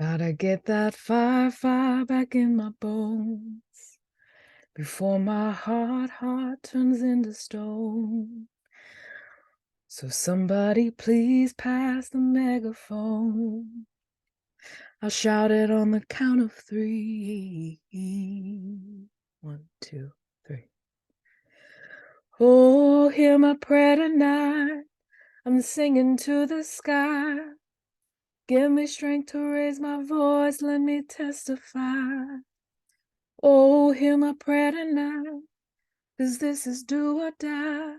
Gotta get that fire back in my bones before my heart turns into stone. So somebody please pass the megaphone. I'll shout it on the count of 3. 1, 2, 3. Oh, hear my prayer tonight. I'm singing to the sky. Give me strength to raise my voice. Let me testify. Oh, hear my prayer tonight. 'Cause this is do or die.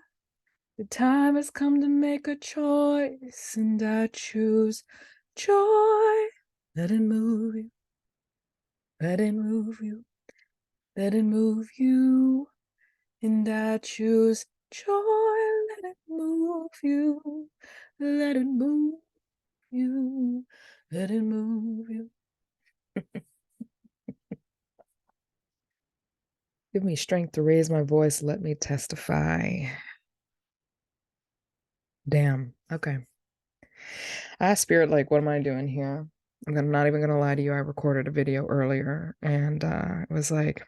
The time has come to make a choice, and I choose joy. Let it move you. Let it move you. Let it move you. And I choose joy. Let it move you. Let it move you. Let it move you. Give me strength to raise my voice. Let me testify. Damn. Okay. I asked Spirit, like, what am I doing here? Not even gonna lie to you. I recorded a video earlier, and it was like,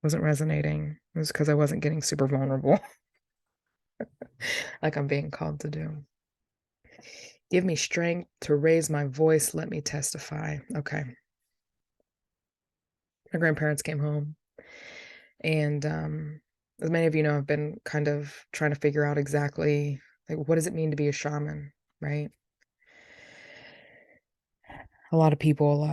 wasn't resonating. It was because I wasn't getting super vulnerable, like I'm being called to do. Give me strength to raise my voice. Let me testify. Okay. My grandparents came home, and as many of you know, I've been kind of trying to figure out exactly, like, what does it mean to be a shaman, right? A lot of people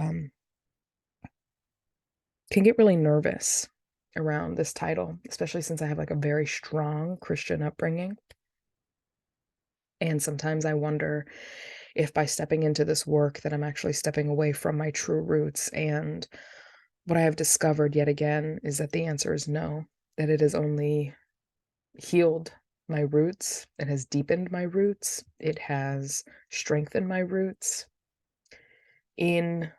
can get really nervous around this title, especially since I have like a very strong Christian upbringing. And sometimes I wonder if by stepping into this work that I'm actually stepping away from my true roots. And what I have discovered yet again is that the answer is no, that it has only healed my roots. It has deepened my roots. It has strengthened my roots in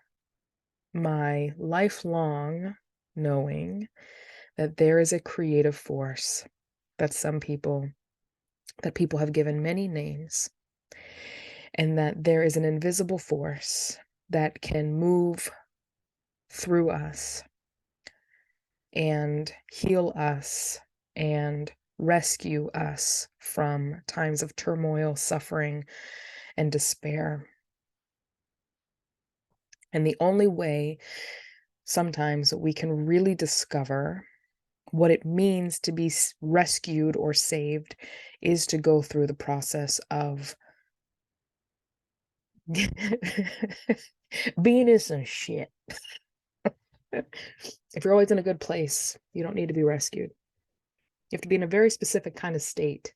my lifelong knowing that there is a creative force that people have given many names, and that there is an invisible force that can move through us and heal us and rescue us from times of turmoil, suffering, and despair. And the only way sometimes we can really discover what it means to be rescued or saved is to go through the process of being in some shit. If you're always in a good place, you don't need to be rescued. You have to be in a very specific kind of state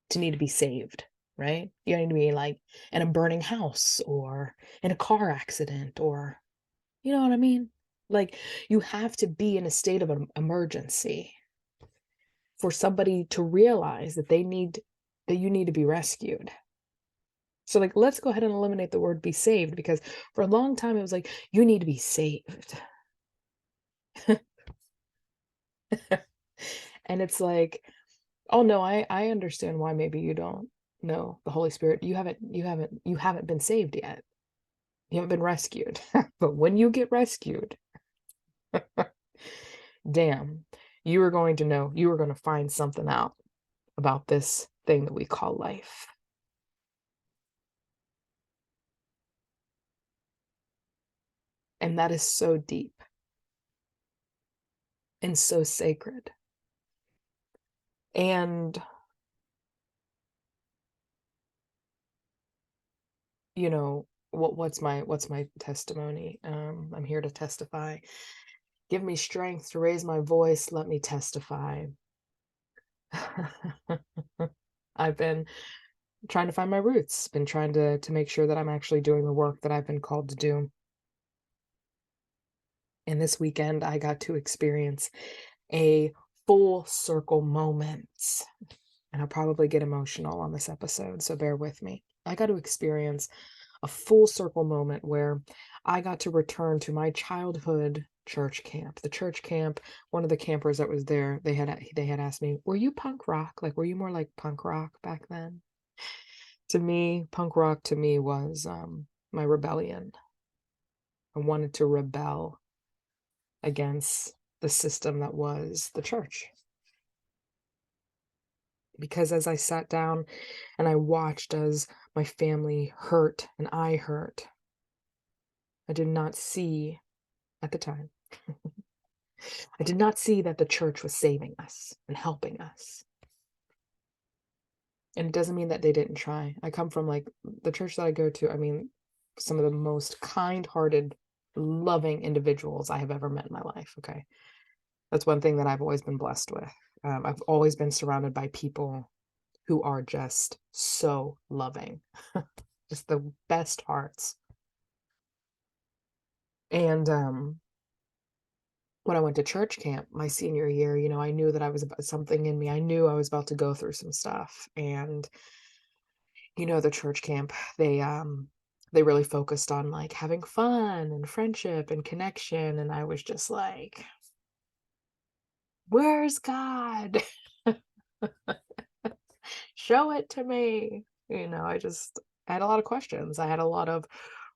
to need to be saved, right? You don't need to be like in a burning house or in a car accident, or, you know what I mean? Like, you have to be in a state of an emergency for somebody to realize that you need to be rescued. So, like, let's go ahead and eliminate the word be saved, because for a long time it was like, you need to be saved. And it's like, oh no, I understand why maybe you don't know the Holy Spirit. You haven't been saved yet. You haven't been rescued. But when you get rescued, damn, you are going to know, you are going to find something out about this thing that we call life. And that is so deep and so sacred. And, you know, what's my testimony? I'm here to testify. Give me strength to raise my voice. Let me testify. I've been trying to find my roots, been trying to make sure that I'm actually doing the work that I've been called to do. And this weekend, I got to experience a full circle moment. And I'll probably get emotional on this episode, so bear with me. I got to experience a full circle moment where I got to return to my childhood church camp. The church camp, one of the campers that was there, they had asked me, "Were you punk rock? Like, were you more like punk rock back then?" To me, punk rock to me was my rebellion. I wanted to rebel against the system that was the church. Because as I sat down and I watched as my family hurt and I hurt, I did not see at the time, I did not see that the church was saving us and helping us. And it doesn't mean that they didn't try. I come from like the church that I go to, I mean, some of the most kind-hearted, loving individuals I have ever met in my life. Okay. That's one thing that I've always been blessed with. I've always been surrounded by people who are just so loving, just the best hearts. And when I went to church camp my senior year, I knew that I was about something in me. I knew I was about to go through some stuff. And the church camp, they really focused on like having fun and friendship and connection. And I was just like, where's God? Show it to me. I had a lot of questions. I had a lot of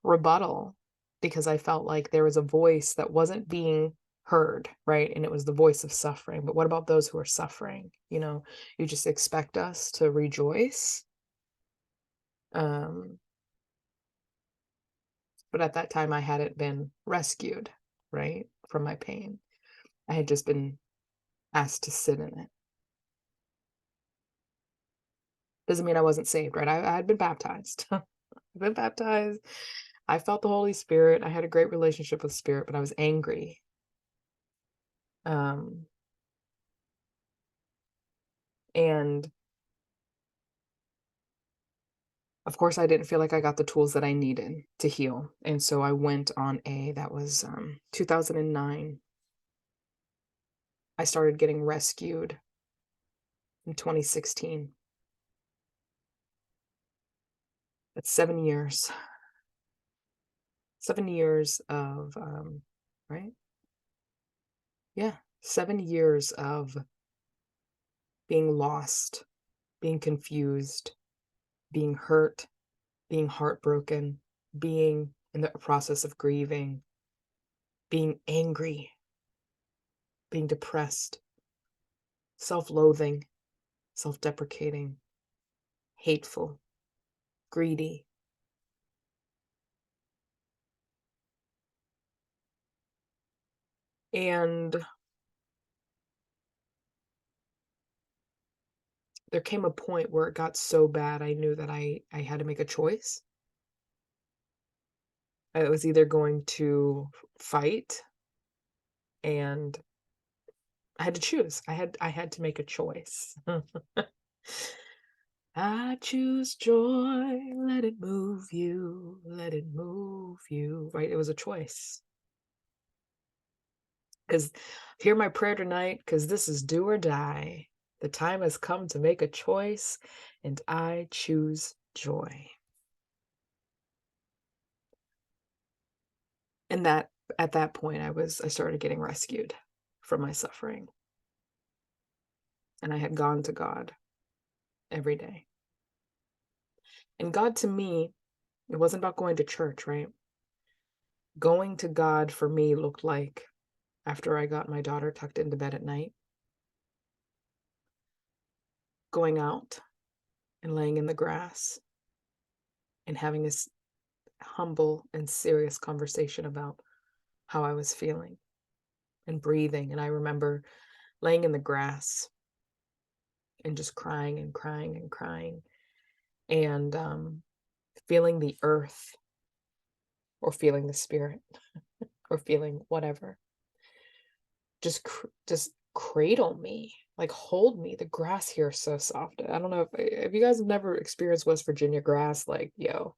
rebuttal because I felt like there was a voice that wasn't being heard, right? And it was the voice of suffering. But what about those who are suffering? You just expect us to rejoice. Um, but at that time, I hadn't been rescued, right, from my pain. I had just been asked to sit in it. Doesn't mean I wasn't saved, right? I had been baptized. I've been baptized. I felt the Holy Spirit. I had a great relationship with Spirit, but I was angry. Um, and of course, I didn't feel like I got the tools that I needed to heal. And so I went on that was 2009. I started getting rescued in 2016. That's 7 years. 7 years of, right? Yeah, 7 years of being lost, being confused, being hurt, being heartbroken, being in the process of grieving, being angry, being depressed, self-loathing, self-deprecating, hateful, greedy. And there came a point where it got so bad, I knew that I had to make a choice. I was either going to fight, and I had to choose. I had to make a choice. I choose joy, let it move you, let it move you. Right? It was a choice. Because hear my prayer tonight, because this is do or die. The time has come to make a choice, and I choose joy. And that at that point I started getting rescued from my suffering. And I had gone to God every day. And God to me, it wasn't about going to church, right? Going to God for me looked like after I got my daughter tucked into bed at night, going out and laying in the grass and having this humble and serious conversation about how I was feeling and breathing. And I remember laying in the grass and just crying and crying and crying and feeling the earth or feeling the spirit or feeling whatever just cradle me, like hold me. The grass here is so soft. I don't know if you guys have never experienced West Virginia grass, like yo,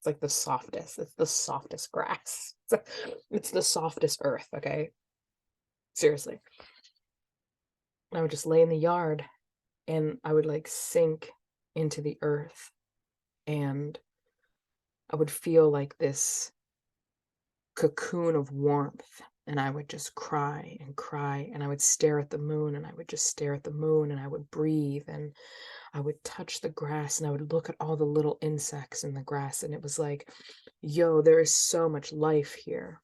it's like the softest. It's the softest grass. It's the softest earth, okay? Seriously. I would just lay in the yard and I would like sink into the earth and I would feel like this cocoon of warmth and I would just cry and cry, and I would stare at the moon, and I would just stare at the moon, and I would breathe, and I would touch the grass, and I would look at all the little insects in the grass, and it was like, yo, there is so much life here.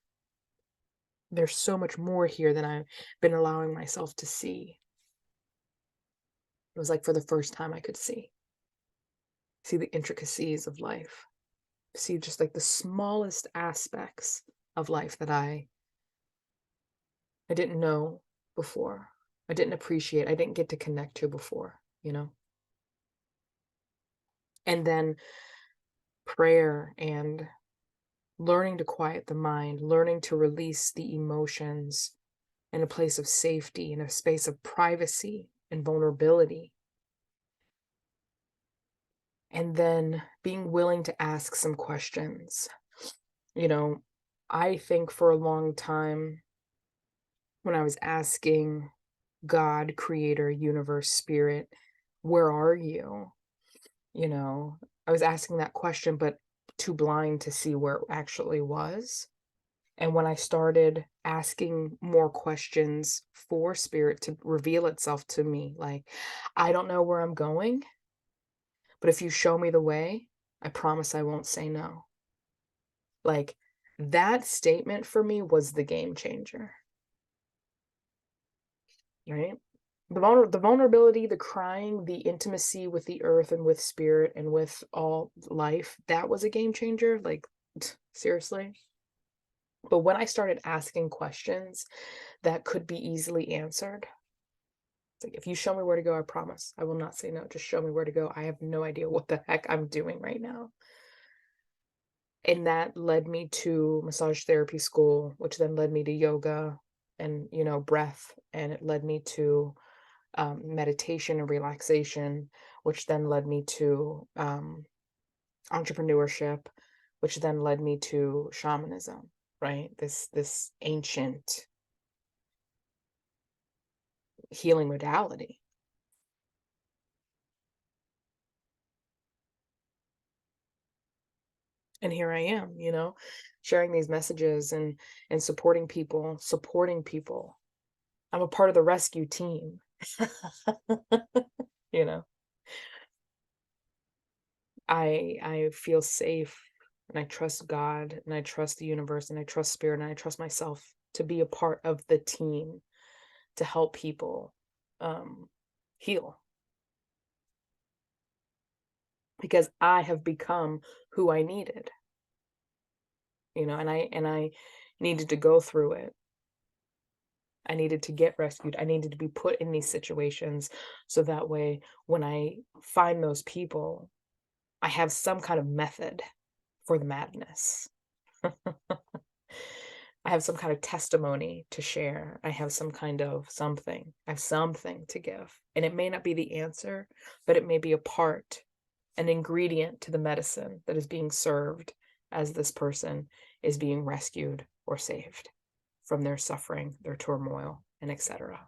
There's so much more here than I've been allowing myself to see. It was like for the first time I could see the intricacies of life, see just like the smallest aspects of life that I didn't know before. I didn't appreciate. I didn't get to connect to before, you know? And then prayer and learning to quiet the mind, learning to release the emotions in a place of safety, in a space of privacy and vulnerability. And then being willing to ask some questions. You know, I think for a long time when I was asking God, creator, universe, spirit, where are you? You know, I was asking that question, but too blind to see where it actually was. And when I started asking more questions for spirit to reveal itself to me, like, I don't know where I'm going, but if you show me the way, I promise I won't say no. Like, that statement for me was the game changer, right? The vulnerability, the crying, the intimacy with the earth and with spirit and with all life, that was a game changer. Like, seriously. But when I started asking questions that could be easily answered, it's like, if you show me where to go, I promise I will not say no. Just show me where to go. I have no idea what the heck I'm doing right now. And that led me to massage therapy school, which then led me to yoga and, you know, breath. And it led me to meditation and relaxation, which then led me to entrepreneurship, which then led me to shamanism, right? This ancient healing modality. And here I am, you know, sharing these messages and supporting people, I'm a part of the rescue team. You know, I feel safe, and I trust God, and I trust the universe, and I trust spirit, and I trust myself to be a part of the team to help people heal, because I have become who I needed, you know, and I needed to go through it. I needed to get rescued. I needed to be put in these situations so that way when I find those people, I have some kind of method for the madness. I have some kind of testimony to share. I have some kind of something. I have something to give. And it may not be the answer, but it may be a part, an ingredient to the medicine that is being served as this person is being rescued or saved from their suffering, their turmoil, and etc.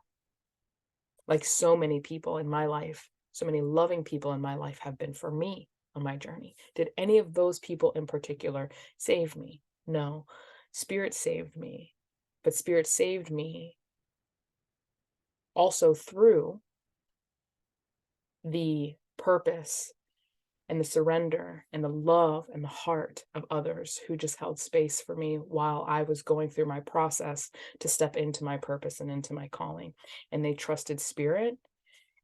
Like so many people in my life, so many loving people in my life have been for me on my journey. Did any of those people in particular save me? No. Spirit saved me. But Spirit saved me also through the purpose and the surrender and the love and the heart of others who just held space for me while I was going through my process to step into my purpose and into my calling. And they trusted Spirit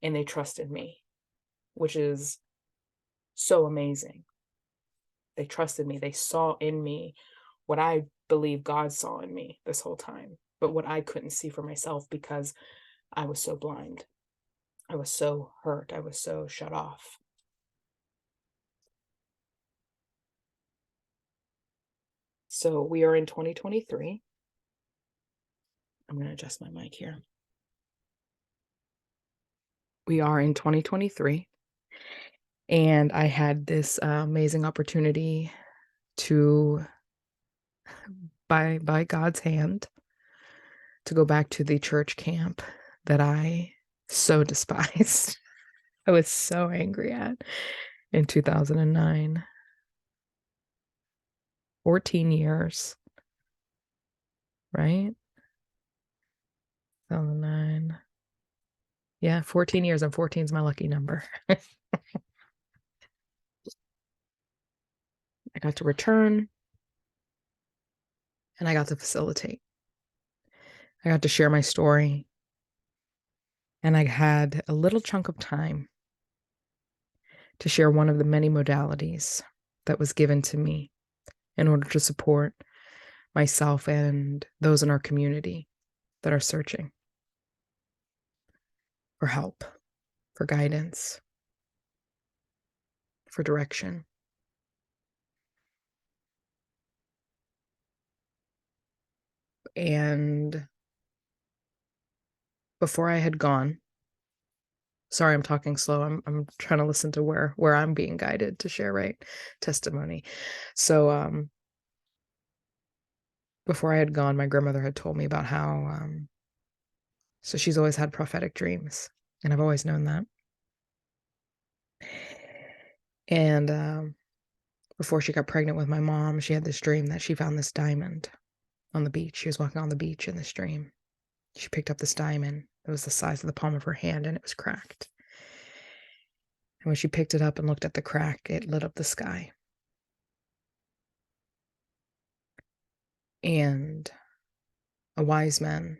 and they trusted me, which is so amazing. They trusted me. They saw in me what I believe God saw in me this whole time, but what I couldn't see for myself because I was so blind. I was so hurt. I was so shut off. So we are in 2023. I'm going to adjust my mic here. We are in 2023. And I had this amazing opportunity to, by God's hand, to go back to the church camp that I so despised. I was so angry at in 2009. 14 years, right? 2009. Yeah, 14 years, and 14 is my lucky number. I got to return, and I got to facilitate. I got to share my story, and I had a little chunk of time to share one of the many modalities that was given to me in order to support myself and those in our community that are searching for help, for guidance, for direction. And before I had gone, sorry, I'm talking slow. I'm trying to listen to where I'm being guided to share, right? Testimony. So before I had gone, my grandmother had told me about how so she's always had prophetic dreams, and I've always known that. And before she got pregnant with my mom, she had this dream that she found this diamond on the beach. She was walking on the beach in this dream. She picked up this diamond. It was the size of the palm of her hand, and it was cracked. And when she picked it up and looked at the crack, it lit up the sky. And a wise man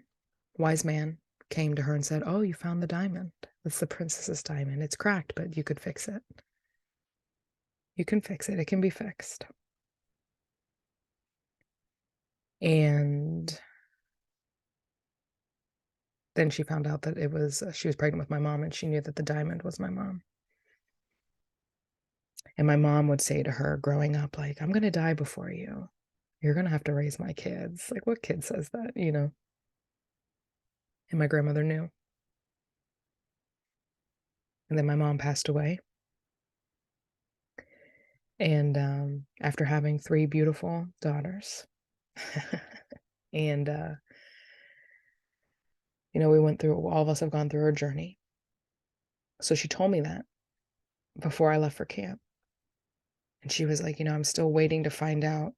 came to her and said, "Oh, you found the diamond. It's the princess's diamond. It's cracked, but you could fix it. You can fix it. It can be fixed." And then she found out that she was pregnant with my mom, and she knew that the diamond was my mom. And my mom would say to her growing up, like, "I'm going to die before you. You're going to have to raise my kids." Like, what kid says that, you know? And my grandmother knew. And then my mom passed away. And after having 3 beautiful daughters, and we went through, all of us have gone through our journey. So she told me that before I left for camp. And she was like, "I'm still waiting to find out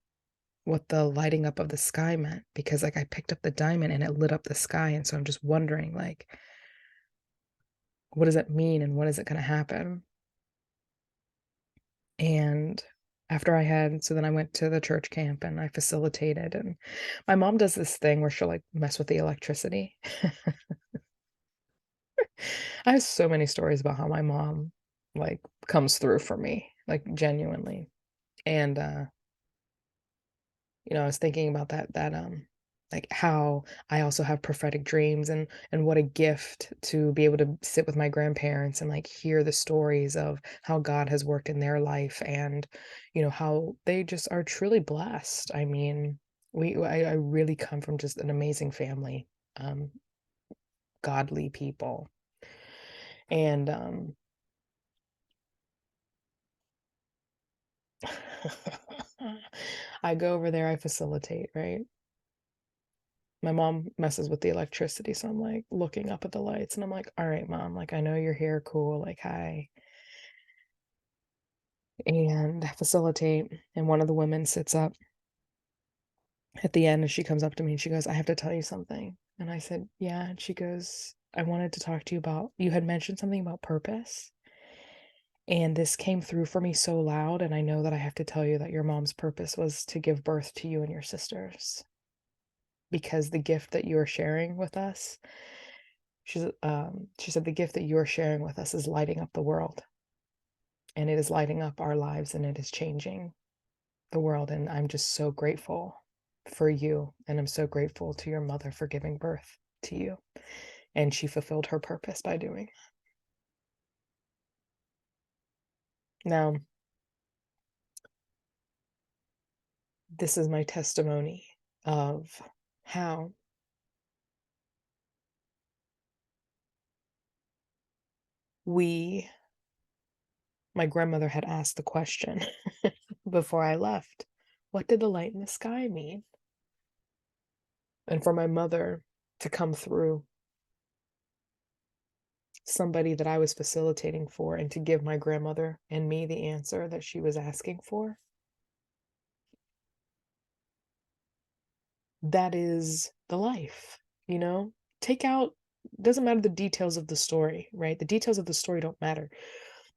what the lighting up of the sky meant, because like I picked up the diamond and it lit up the sky, and so I'm just wondering, like, what does it mean and when is it going to happen?" And so then I went to the church camp and I facilitated, and my mom does this thing where she'll like mess with the electricity. I have so many stories about how my mom like comes through for me, like genuinely. And I was thinking about that like how I also have prophetic dreams, and what a gift to be able to sit with my grandparents and like hear the stories of how God has worked in their life, and how they just are truly blessed. I mean, I really come from just an amazing family, um godly people. And I go over there, I facilitate, right? My mom messes with the electricity, so I'm like looking up at the lights and I'm like, "All right, mom, like I know you're here, cool, like hi." And I facilitate, and one of the women sits up at the end and she comes up to me and she goes, "I have to tell you something." And I said, "Yeah." And she goes, "I wanted to talk to you about, you had mentioned something about purpose. And this came through for me so loud, and I know that I have to tell you that your mom's purpose was to give birth to you and your sisters, because the gift that you are sharing with us," she said, "the gift that you are sharing with us is lighting up the world, and it is lighting up our lives, and it is changing the world. And I'm just so grateful for you, and I'm so grateful to your mother for giving birth to you." And she fulfilled her purpose by doing. Now, this is my testimony of how my grandmother had asked the question before I left, "What did the light in the sky mean?" And for my mother to come through, somebody that I was facilitating for, and to give my grandmother and me the answer that she was asking for, that is the life, you know? take out, doesn't matter the details of the story, right? The details of the story don't matter.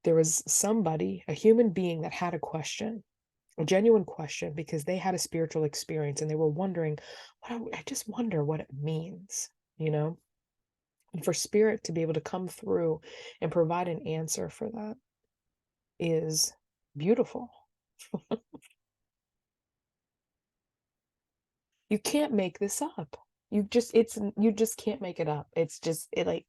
There was somebody, a human being that had a question, a genuine question, because they had a spiritual experience and they were wondering, I just wonder what it means, you know? And for spirit to be able to come through and provide an answer for that is beautiful. You can't make this up. You just can't make it up. It's just, it like,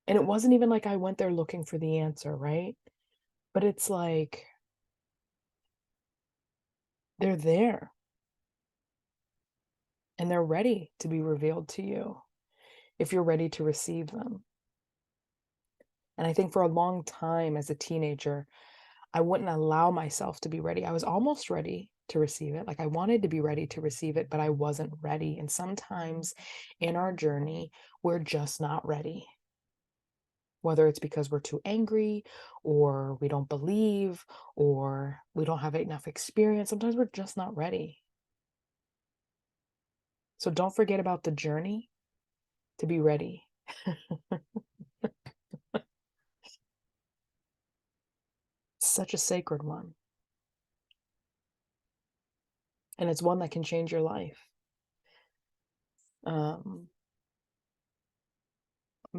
and it wasn't even like I went there looking for the answer, right? But it's like, they're there and they're ready to be revealed to you if you're ready to receive them. And I think for a long time as a teenager, I wouldn't allow myself to be ready. I was almost ready to receive it. Like I wanted to be ready to receive it, but I wasn't ready. And sometimes in our journey, we're just not ready. Whether it's because we're too angry or we don't believe or we don't have enough experience, sometimes we're just not ready. So don't forget about the journey to be ready. Such a sacred one. And it's one that can change your life. I'm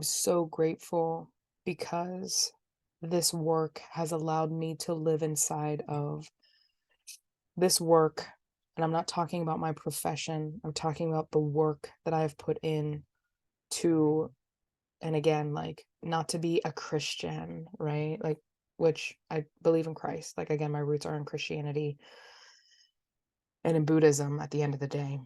so grateful because this work has allowed me to live inside of this work. And I'm not talking about my profession, I'm talking about the work that I've put in to, and again, like, not to be a Christian, right? Like, which I believe in Christ. Like, again, my roots are in Christianity and in Buddhism at the end of the day.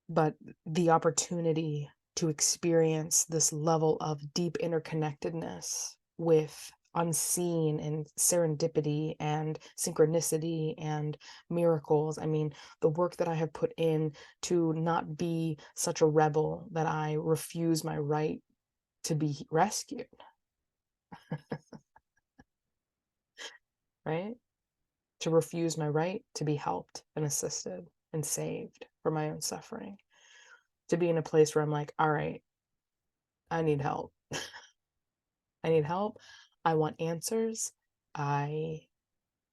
But the opportunity to experience this level of deep interconnectedness with unseen and serendipity and synchronicity and miracles. I mean, the work that I have put in to not be such a rebel that I refuse my right to be rescued, right? To refuse my right to be helped and assisted and saved from my own suffering. To be in a place where I'm like, all right, I need help. I need help. I want answers. I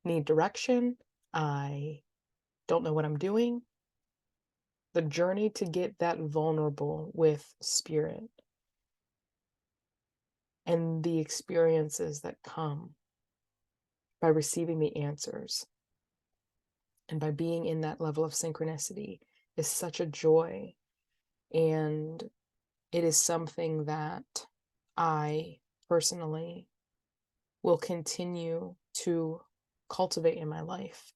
need direction. I don't know what I'm doing. The journey to get that vulnerable with spirit and the experiences that come by receiving the answers and by being in that level of synchronicity is such a joy. And it is something that I personally will continue to cultivate in my life.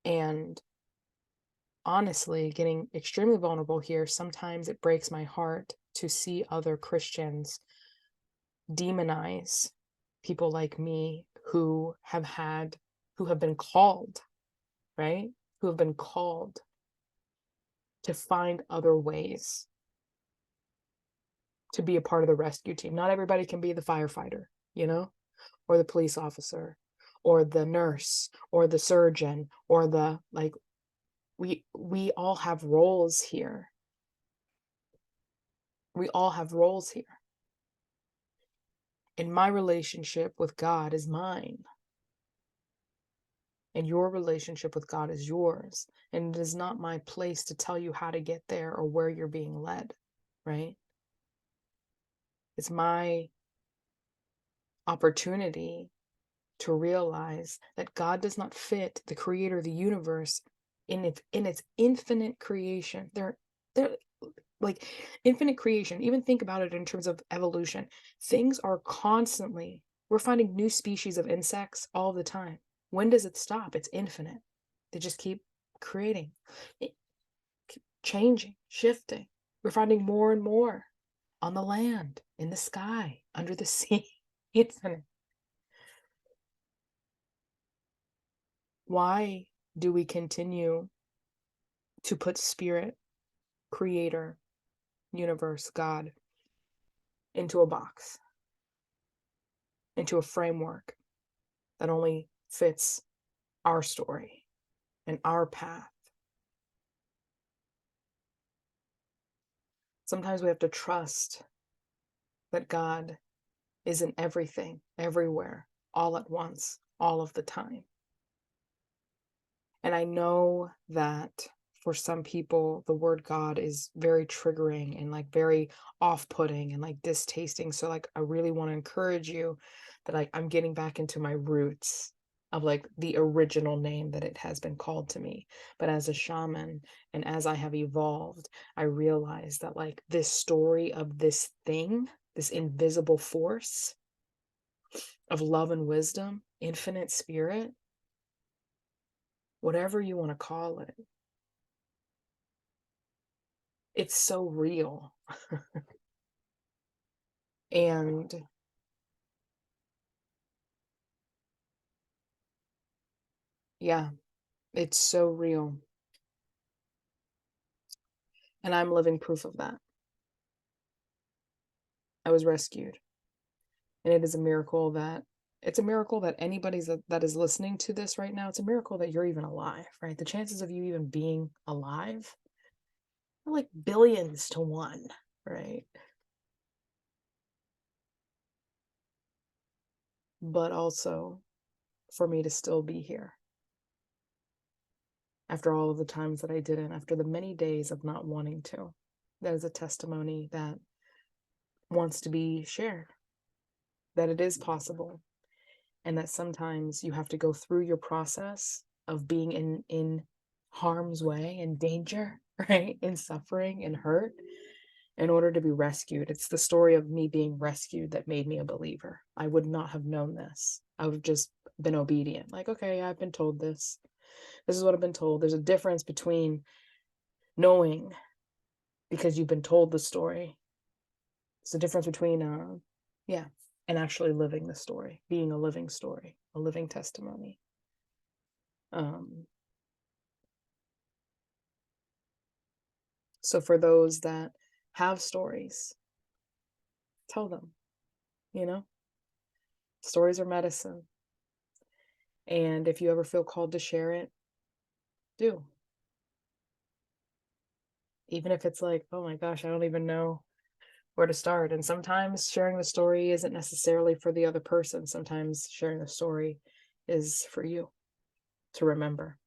And honestly, getting extremely vulnerable here, sometimes it breaks my heart to see other Christians demonize people like me who have been called, right? Who have been called to find other ways to be a part of the rescue team. Not everybody can be the firefighter, you know, or the police officer, or the nurse, or the surgeon, or the, like, we all have roles here. We all have roles here. And my relationship with God is mine. And your relationship with God is yours. And it is not my place to tell you how to get there or where you're being led, right? It's my opportunity to realize that God does not fit the creator of the universe in its infinite creation. They're like infinite creation. Even think about it in terms of evolution. Things are constantly, we're finding new species of insects all the time. When does it stop? It's infinite. They just keep creating, keep changing, shifting. We're finding more and more on the land, in the sky, under the sea. Infinite. Why do we continue to put spirit, creator, universe, God into a box, into a framework that only fits our story and our path. Sometimes we have to trust that God isn't everything, everywhere, all at once, all of the time. And I know that for some people, the word God is very triggering and like very off putting and like distasting. So, like, I really want to encourage you that I'm getting back into my roots of like the original name that it has been called to me. But as a shaman and as I have evolved, I realize that like this story of this thing, this invisible force of love and wisdom, infinite spirit, whatever you want to call it, it's so real. And yeah, it's so real. And I'm living proof of that. I was rescued. And it is a miracle that it's a miracle that anybody's that is listening to this right now, it's a miracle that you're even alive, right? The chances of you even being alive are like billions to one, right? But also for me to still be here after all of the times that I didn't, after the many days of not wanting to. That is a testimony that wants to be shared, that it is possible, and that sometimes you have to go through your process of being in harm's way and danger, right? In suffering and hurt in order to be rescued. It's the story of me being rescued that made me a believer. I would not have known this. I would have just been obedient. Like, okay, I've been told this. This is what I've been told. There's a difference between knowing because you've been told the story. It's a difference between yeah, and actually living the story, being a living story, a living testimony. So for those that have stories, tell them, you know, stories are medicine. And if you ever feel called to share it, do. Even if it's like, oh my gosh, I don't even know where to start. And sometimes sharing the story isn't necessarily for the other person. Sometimes sharing the story is for you to remember.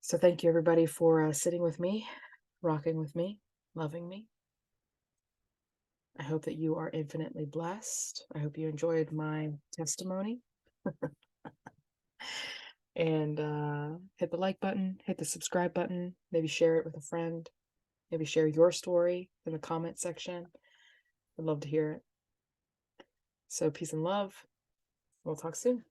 So thank you everybody for sitting with me, rocking with me, loving me. I hope that you are infinitely blessed. I hope you enjoyed my testimony. And hit the like button, hit the subscribe button, maybe share it with a friend, maybe share your story in the comment section. I'd love to hear it. So peace and love. We'll talk soon.